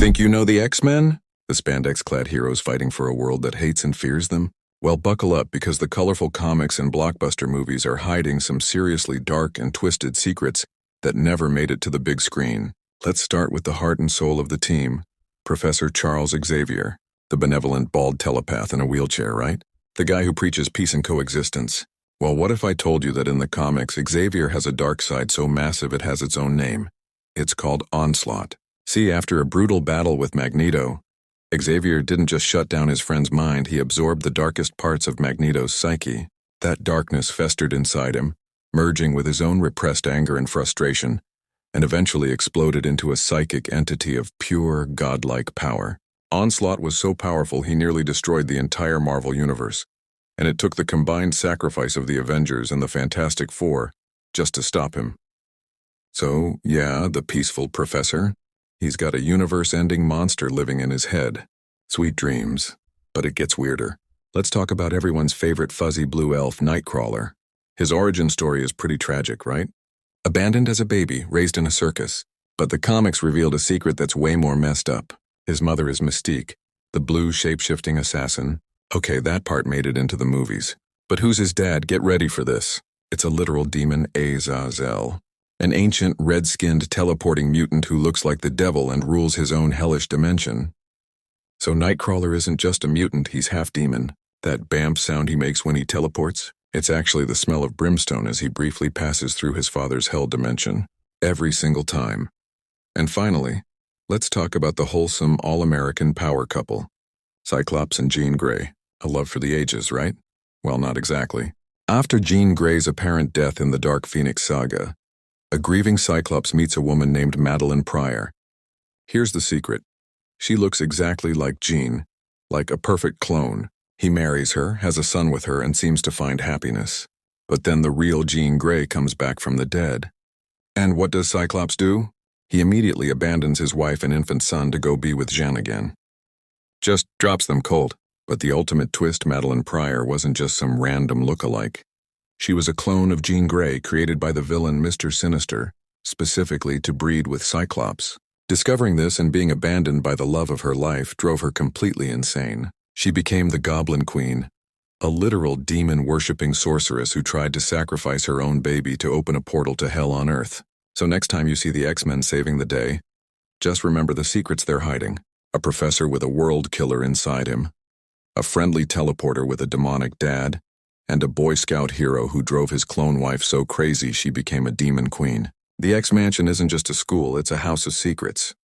Think you know the X-Men? The spandex-clad heroes fighting for a world that hates and fears them? Well, buckle up because the colorful comics and blockbuster movies are hiding some seriously dark and twisted secrets that never made it to the big screen. Let's start with the heart and soul of the team, Professor Charles Xavier, the benevolent bald telepath in a wheelchair, right? The guy who preaches peace and coexistence. Well, what if I told you that in the comics, Xavier has a dark side so massive it has its own name? It's called Onslaught. See, after a brutal battle with Magneto, Xavier didn't just shut down his friend's mind, he absorbed the darkest parts of Magneto's psyche. That darkness festered inside him, merging with his own repressed anger and frustration, and eventually exploded into a psychic entity of pure, godlike power. Onslaught was so powerful he nearly destroyed the entire Marvel Universe, and it took the combined sacrifice of the Avengers and the Fantastic Four just to stop him. So, yeah, the peaceful professor. He's got a universe-ending monster living in his head. Sweet dreams. But it gets weirder. Let's talk about everyone's favorite fuzzy blue elf, Nightcrawler. His origin story is pretty tragic, right? Abandoned as a baby, raised in a circus. But the comics revealed a secret that's way more messed up. His mother is Mystique, the blue shape-shifting assassin. Okay, that part made it into the movies. But who's his dad? Get ready for this. It's a literal demon, Azazel. An ancient, red-skinned teleporting mutant who looks like the devil and rules his own hellish dimension. So Nightcrawler isn't just a mutant, he's half-demon. That bamf sound he makes when he teleports, it's actually the smell of brimstone as he briefly passes through his father's hell dimension. Every single time. And finally, let's talk about the wholesome, all-American power couple. Cyclops and Jean Grey. A love for the ages, right? Well, not exactly. After Jean Grey's apparent death in the Dark Phoenix saga, a grieving Cyclops meets a woman named Madelyne Pryor. Here's the secret. She looks exactly like Jean, like a perfect clone. He marries her, has a son with her, and seems to find happiness. But then the real Jean Grey comes back from the dead. And what does Cyclops do? He immediately abandons his wife and infant son to go be with Jean again. Just drops them cold. But the ultimate twist, Madelyne Pryor wasn't just some random look-alike. She was a clone of Jean Grey created by the villain Mr. Sinister, specifically to breed with Cyclops. Discovering this and being abandoned by the love of her life drove her completely insane. She became the Goblin Queen, a literal demon-worshipping sorceress who tried to sacrifice her own baby to open a portal to hell on Earth. So next time you see the X-Men saving the day, just remember the secrets they're hiding. A professor with a world killer inside him, a friendly teleporter with a demonic dad, and a Boy Scout hero who drove his clone wife so crazy she became a demon queen. The X-Mansion isn't just a school, it's a house of secrets.